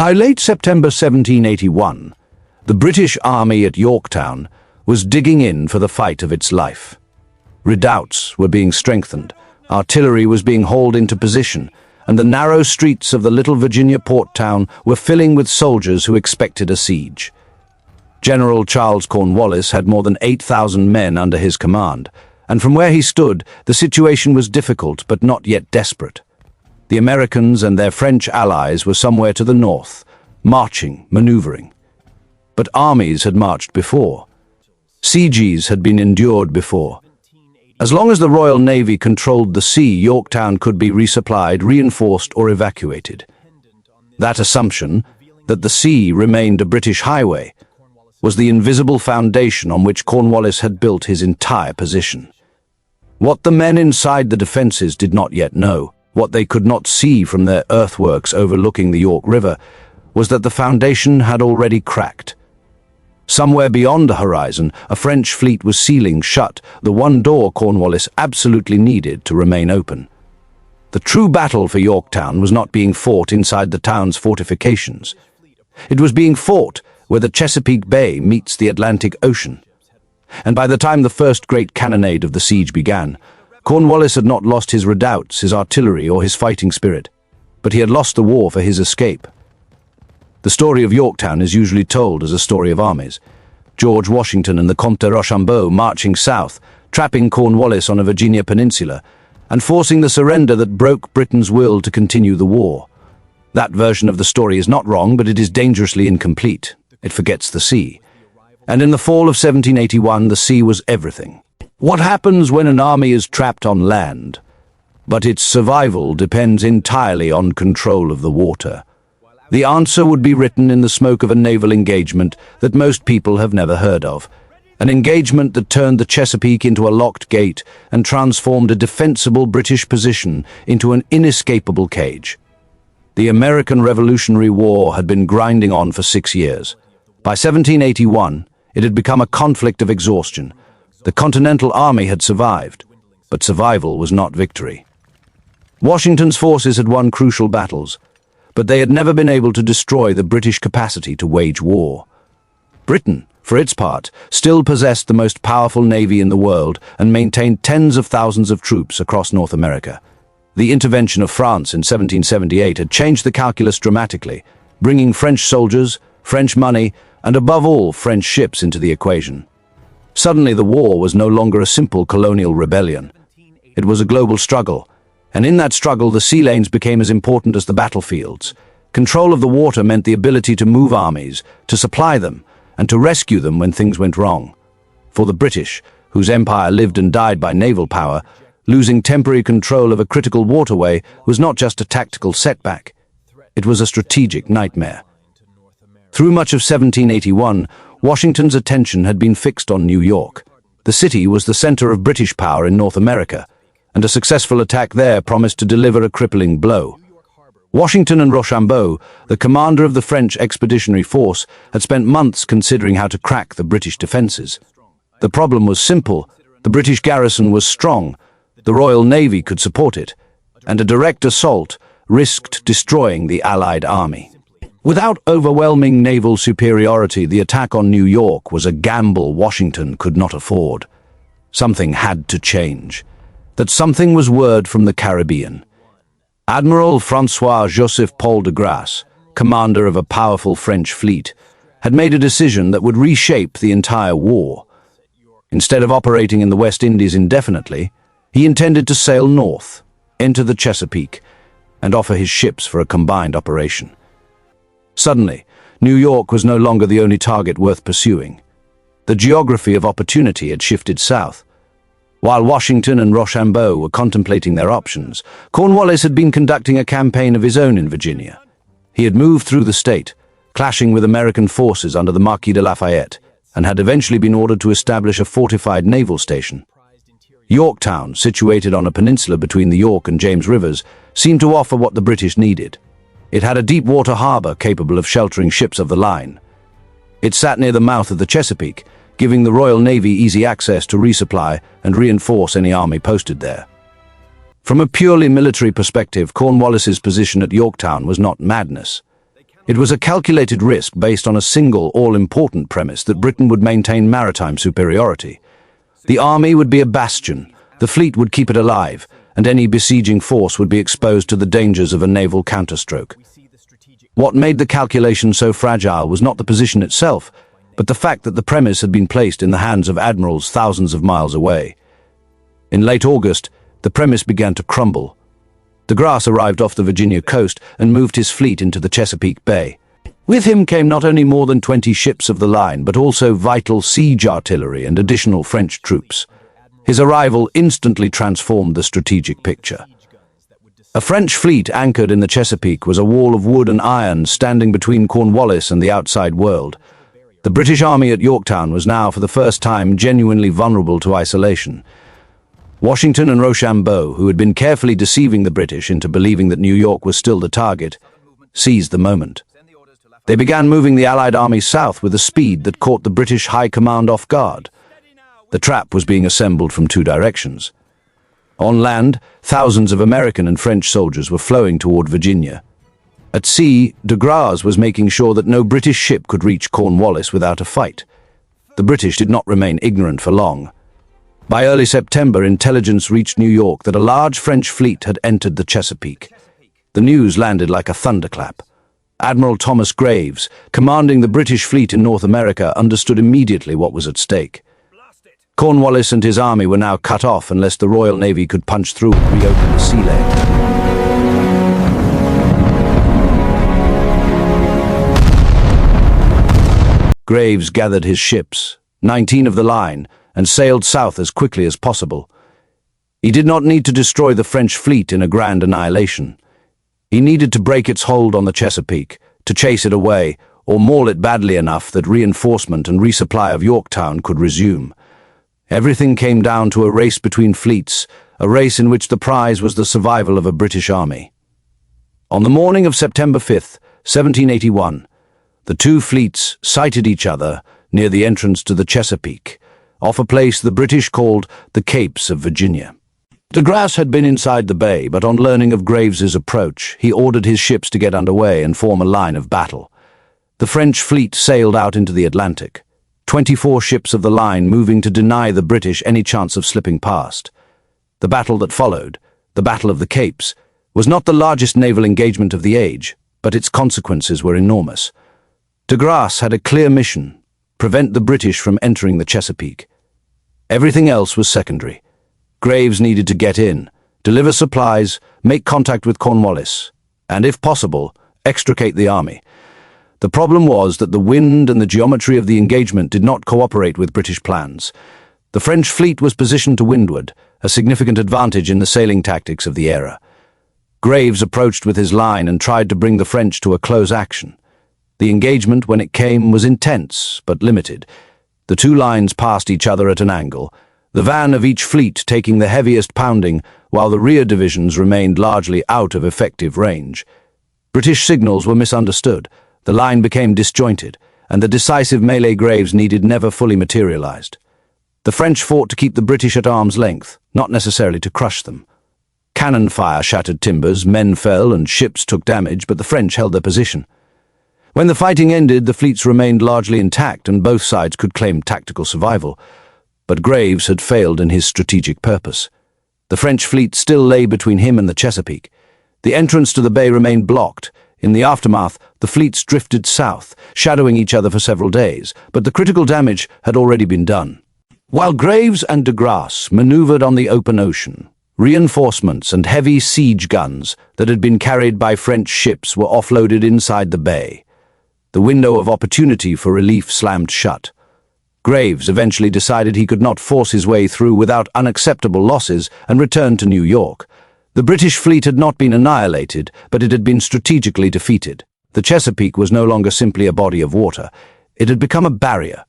By late September 1781, the British army at Yorktown was digging in for the fight of its life. Redoubts were being strengthened, artillery was being hauled into position, and the narrow streets of the little Virginia port town were filling with soldiers who expected a siege. General Charles Cornwallis had more than 8,000 men under his command, and from where he stood, the situation was difficult but not yet desperate. The Americans and their French allies were somewhere to the north, marching, maneuvering. But armies had marched before. Sieges had been endured before. As long as the Royal Navy controlled the sea, Yorktown could be resupplied, reinforced, or evacuated. That assumption, that the sea remained a British highway, was the invisible foundation on which Cornwallis had built his entire position. What the men inside the defences did not yet know, what they could not see from their earthworks overlooking the York River, was that the foundation had already cracked. Somewhere beyond the horizon, a French fleet was sealing shut the one door Cornwallis absolutely needed to remain open. The true battle for Yorktown was not being fought inside the town's fortifications. It was being fought where the Chesapeake Bay meets the Atlantic Ocean. And by the time the first great cannonade of the siege began, Cornwallis had not lost his redoubts, his artillery, or his fighting spirit, but he had lost the war for his escape. The story of Yorktown is usually told as a story of armies. George Washington and the Comte de Rochambeau marching south, trapping Cornwallis on a Virginia peninsula, and forcing the surrender that broke Britain's will to continue the war. That version of the story is not wrong, but it is dangerously incomplete. It forgets the sea. And in the fall of 1781, the sea was everything. What happens when an army is trapped on land? But its survival depends entirely on control of the water. The answer would be written in the smoke of a naval engagement that most people have never heard of. An engagement that turned the Chesapeake into a locked gate and transformed a defensible British position into an inescapable cage. The American Revolutionary War had been grinding on for 6 years. By 1781, it had become a conflict of exhaustion. The Continental Army had survived, but survival was not victory. Washington's forces had won crucial battles, but they had never been able to destroy the British capacity to wage war. Britain, for its part, still possessed the most powerful navy in the world and maintained tens of thousands of troops across North America. The intervention of France in 1778 had changed the calculus dramatically, bringing French soldiers, French money, and above all, French ships into the equation. Suddenly, the war was no longer a simple colonial rebellion. It was a global struggle, and in that struggle, the sea lanes became as important as the battlefields. Control of the water meant the ability to move armies, to supply them, and to rescue them when things went wrong. For the British, whose empire lived and died by naval power, losing temporary control of a critical waterway was not just a tactical setback. It was a strategic nightmare. Through much of 1781, Washington's attention had been fixed on New York. The city was the center of British power in North America, and a successful attack there promised to deliver a crippling blow. Washington and Rochambeau, the commander of the French expeditionary force, had spent months considering how to crack the British defenses. The problem was simple. The British garrison was strong, the Royal Navy could support it, and a direct assault risked destroying the Allied army. Without overwhelming naval superiority, the attack on New York was a gamble Washington could not afford. Something had to change. That something was word from the Caribbean. Admiral François-Joseph Paul de Grasse, commander of a powerful French fleet, had made a decision that would reshape the entire war. Instead of operating in the West Indies indefinitely, he intended to sail north, enter the Chesapeake, and offer his ships for a combined operation. Suddenly, New York was no longer the only target worth pursuing. The geography of opportunity had shifted south. While Washington and Rochambeau were contemplating their options, Cornwallis had been conducting a campaign of his own in Virginia. He had moved through the state, clashing with American forces under the Marquis de Lafayette, and had eventually been ordered to establish a fortified naval station. Yorktown, situated on a peninsula between the York and James Rivers, seemed to offer what the British needed. It had a deep-water harbor capable of sheltering ships of the line. It sat near the mouth of the Chesapeake, giving the Royal Navy easy access to resupply and reinforce any army posted there. From a purely military perspective, Cornwallis's position at Yorktown was not madness. It was a calculated risk based on a single, all-important premise that Britain would maintain maritime superiority. The army would be a bastion, the fleet would keep it alive, and any besieging force would be exposed to the dangers of a naval counterstroke. What made the calculation so fragile was not the position itself, but the fact that the premise had been placed in the hands of admirals thousands of miles away. In late August, the premise began to crumble. De Grasse arrived off the Virginia coast and moved his fleet into the Chesapeake Bay. With him came not only more than 20 ships of the line, but also vital siege artillery and additional French troops. His arrival instantly transformed the strategic picture. A French fleet anchored in the Chesapeake was a wall of wood and iron standing between Cornwallis and the outside world. The British army at Yorktown was now for the first time genuinely vulnerable to isolation. Washington and Rochambeau, who had been carefully deceiving the British into believing that New York was still the target, seized the moment. They began moving the Allied army south with a speed that caught the British High Command off guard. The trap was being assembled from two directions. On land, thousands of American and French soldiers were flowing toward Virginia. At sea, de Grasse was making sure that no British ship could reach Cornwallis without a fight. The British did not remain ignorant for long. By early September, intelligence reached New York that a large French fleet had entered the Chesapeake. The news landed like a thunderclap. Admiral Thomas Graves, commanding the British fleet in North America, understood immediately what was at stake. Cornwallis and his army were now cut off unless the Royal Navy could punch through and reopen the sea lane. Graves gathered his ships, 19 of the line, and sailed south as quickly as possible. He did not need to destroy the French fleet in a grand annihilation. He needed to break its hold on the Chesapeake, to chase it away, or maul it badly enough that reinforcement and resupply of Yorktown could resume. Everything came down to a race between fleets, a race in which the prize was the survival of a British army. On the morning of September 5th, 1781, the two fleets sighted each other near the entrance to the Chesapeake, off a place the British called the Capes of Virginia. De Grasse had been inside the bay, but on learning of Graves's approach, he ordered his ships to get underway and form a line of battle. The French fleet sailed out into the Atlantic, 24 ships of the line moving to deny the British any chance of slipping past. The battle that followed, the Battle of the Capes, was not the largest naval engagement of the age, but its consequences were enormous. De Grasse had a clear mission: prevent the British from entering the Chesapeake. Everything else was secondary. Graves needed to get in, deliver supplies, make contact with Cornwallis, and, if possible, extricate the army. The problem was that the wind and the geometry of the engagement did not cooperate with British plans. The French fleet was positioned to windward, a significant advantage in the sailing tactics of the era. Graves approached with his line and tried to bring the French to a close action. The engagement, when it came, was intense, but limited. The two lines passed each other at an angle, the van of each fleet taking the heaviest pounding, while the rear divisions remained largely out of effective range. British signals were misunderstood, the line became disjointed, and the decisive melee Graves needed never fully materialized. The French fought to keep the British at arm's length, not necessarily to crush them. Cannon fire shattered timbers, men fell, and ships took damage, but the French held their position. When the fighting ended, the fleets remained largely intact, and both sides could claim tactical survival. But Graves had failed in his strategic purpose. The French fleet still lay between him and the Chesapeake. The entrance to the bay remained blocked. In the aftermath, the fleets drifted south, shadowing each other for several days, but the critical damage had already been done. While Graves and de Grasse maneuvered on the open ocean, reinforcements and heavy siege guns that had been carried by French ships were offloaded inside the bay. The window of opportunity for relief slammed shut. Graves eventually decided he could not force his way through without unacceptable losses and returned to New York. The British fleet had not been annihilated, but it had been strategically defeated. The Chesapeake was no longer simply a body of water. It had become a barrier.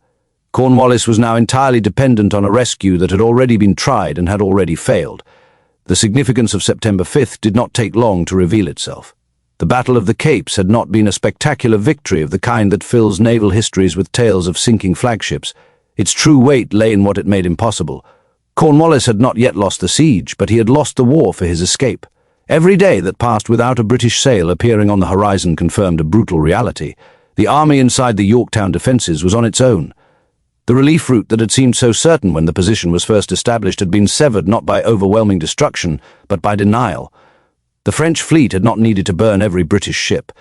Cornwallis was now entirely dependent on a rescue that had already been tried and had already failed. The significance of September 5th did not take long to reveal itself. The Battle of the Capes had not been a spectacular victory of the kind that fills naval histories with tales of sinking flagships. Its true weight lay in what it made impossible. Cornwallis had not yet lost the siege, but he had lost the war for his escape. Every day that passed without a British sail appearing on the horizon confirmed a brutal reality. The army inside the Yorktown defences was on its own. The relief route that had seemed so certain when the position was first established had been severed not by overwhelming destruction, but by denial. The French fleet had not needed to burn every British ship.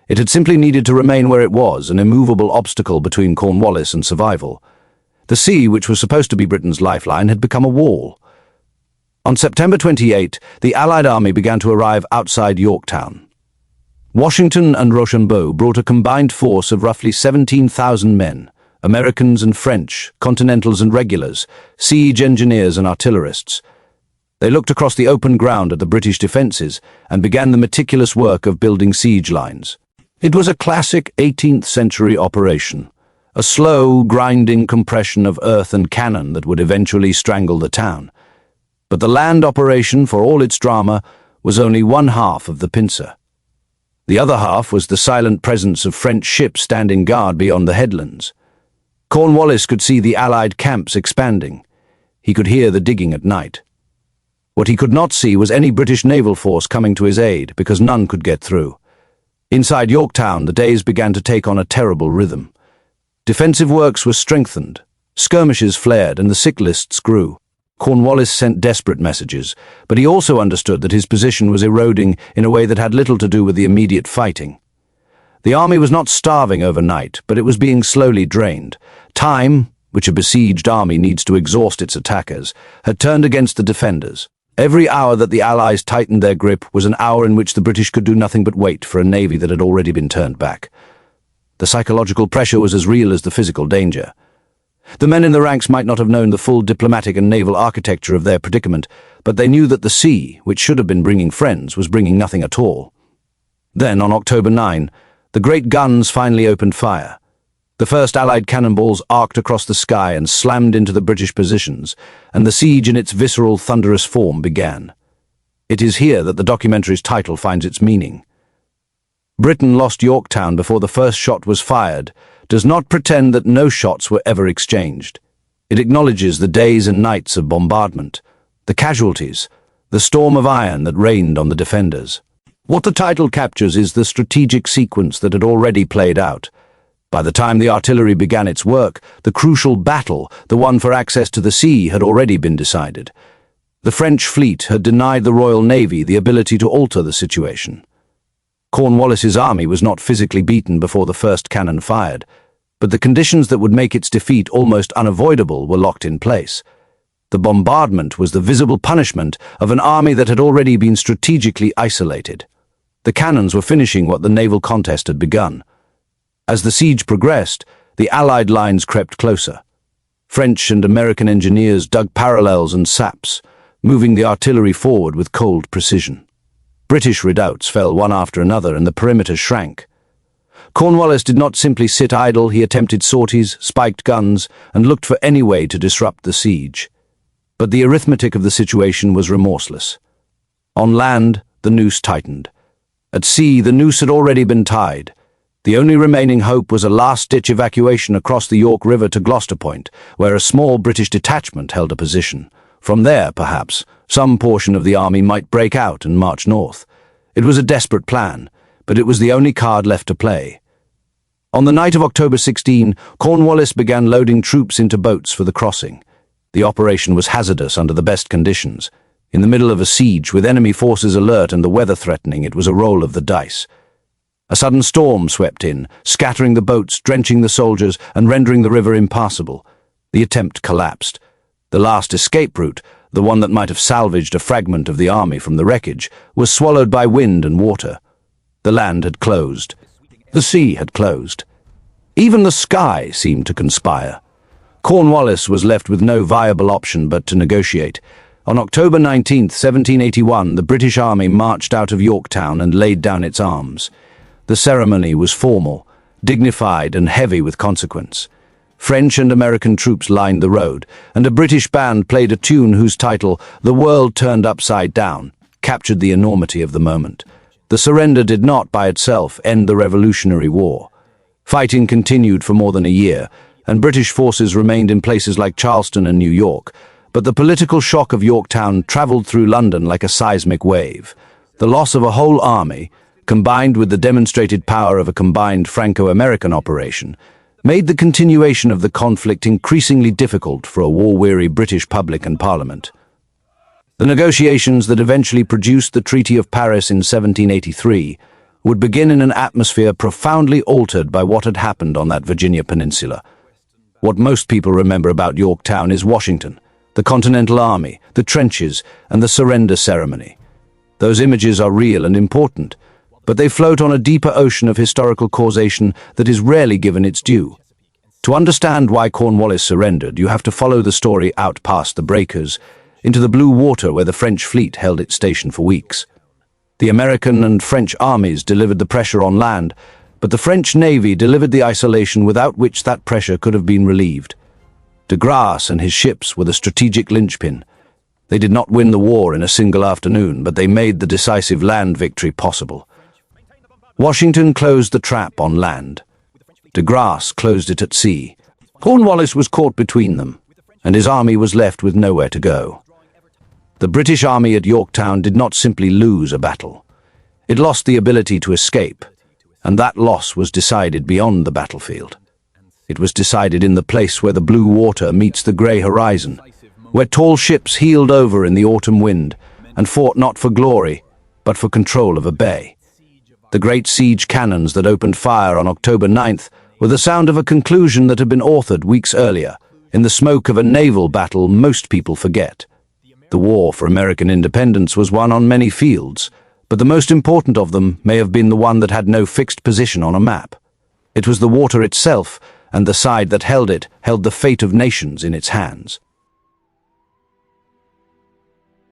It had simply needed to remain where it was, an immovable obstacle between Cornwallis and survival. The sea, which was supposed to be Britain's lifeline, had become a wall. On September 28, the Allied army began to arrive outside Yorktown. Washington and Rochambeau brought a combined force of roughly 17,000 men, Americans and French, Continentals and regulars, siege engineers and artillerists. They looked across the open ground at the British defences and began the meticulous work of building siege lines. It was a classic 18th century operation, a slow, grinding compression of earth and cannon that would eventually strangle the town. But the land operation, for all its drama, was only one half of the pincer. The other half was the silent presence of French ships standing guard beyond the headlands. Cornwallis could see the Allied camps expanding. He could hear the digging at night. What he could not see was any British naval force coming to his aid, because none could get through. Inside Yorktown, the days began to take on a terrible rhythm. Defensive works were strengthened, skirmishes flared, and the sick lists grew. Cornwallis sent desperate messages, but he also understood that his position was eroding in a way that had little to do with the immediate fighting. The army was not starving overnight, but it was being slowly drained. Time, which a besieged army needs to exhaust its attackers, had turned against the defenders. Every hour that the Allies tightened their grip was an hour in which the British could do nothing but wait for a navy that had already been turned back. The psychological pressure was as real as the physical danger. The men in the ranks might not have known the full diplomatic and naval architecture of their predicament, but they knew that the sea, which should have been bringing friends, was bringing nothing at all. Then, on October 9, the great guns finally opened fire. The first Allied cannonballs arced across the sky and slammed into the British positions, and the siege in its visceral, thunderous form began. It is here that the documentary's title finds its meaning. Britain lost Yorktown before the first shot was fired, does not pretend that no shots were ever exchanged. It acknowledges the days and nights of bombardment, the casualties, the storm of iron that rained on the defenders. What the title captures is the strategic sequence that had already played out. By the time the artillery began its work, the crucial battle, the one for access to the sea, had already been decided. The French fleet had denied the Royal Navy the ability to alter the situation. Cornwallis's army was not physically beaten before the first cannon fired, but the conditions that would make its defeat almost unavoidable were locked in place. The bombardment was the visible punishment of an army that had already been strategically isolated. The cannons were finishing what the naval contest had begun. As the siege progressed, the Allied lines crept closer. French and American engineers dug parallels and saps, moving the artillery forward with cold precision. British redoubts fell one after another and the perimeter shrank. Cornwallis did not simply sit idle, he attempted sorties, spiked guns, and looked for any way to disrupt the siege. But the arithmetic of the situation was remorseless. On land, the noose tightened. At sea, the noose had already been tied. The only remaining hope was a last-ditch evacuation across the York River to Gloucester Point, where a small British detachment held a position. From there, perhaps, some portion of the army might break out and march north. It was a desperate plan, but it was the only card left to play. On the night of October 16, Cornwallis began loading troops into boats for the crossing. The operation was hazardous under the best conditions. In the middle of a siege, with enemy forces alert and the weather threatening, it was a roll of the dice. A sudden storm swept in, scattering the boats, drenching the soldiers, and rendering the river impassable. The attempt collapsed. The last escape route, the one that might have salvaged a fragment of the army from the wreckage, was swallowed by wind and water. The land had closed. The sea had closed. Even the sky seemed to conspire. Cornwallis was left with no viable option but to negotiate. On October 19, 1781, the British army marched out of Yorktown and laid down its arms. The ceremony was formal, dignified and heavy with consequence. French and American troops lined the road, and a British band played a tune whose title, "The World Turned Upside Down," captured the enormity of the moment. The surrender did not, by itself, end the Revolutionary War. Fighting continued for more than a year, and British forces remained in places like Charleston and New York, but the political shock of Yorktown traveled through London like a seismic wave. The loss of a whole army, combined with the demonstrated power of a combined Franco-American operation, made the continuation of the conflict increasingly difficult for a war-weary British public and Parliament. The negotiations that eventually produced the Treaty of Paris in 1783 would begin in an atmosphere profoundly altered by what had happened on that Virginia peninsula. What most people remember about Yorktown is Washington, the Continental Army, the trenches, and the surrender ceremony. Those images are real and important, but they float on a deeper ocean of historical causation that is rarely given its due. To understand why Cornwallis surrendered, you have to follow the story out past the breakers, into the blue water where the French fleet held its station for weeks. The American and French armies delivered the pressure on land, but the French Navy delivered the isolation without which that pressure could have been relieved. De Grasse and his ships were the strategic linchpin. They did not win the war in a single afternoon, but they made the decisive land victory possible. Washington closed the trap on land. De Grasse closed it at sea. Cornwallis was caught between them, and his army was left with nowhere to go. The British army at Yorktown did not simply lose a battle. It lost the ability to escape, and that loss was decided beyond the battlefield. It was decided in the place where the blue water meets the grey horizon, where tall ships heeled over in the autumn wind and fought not for glory, but for control of a bay. The great siege cannons that opened fire on October 9th were the sound of a conclusion that had been authored weeks earlier, in the smoke of a naval battle most people forget. The war for American independence was won on many fields, but the most important of them may have been the one that had no fixed position on a map. It was the water itself, and the side that held it held the fate of nations in its hands.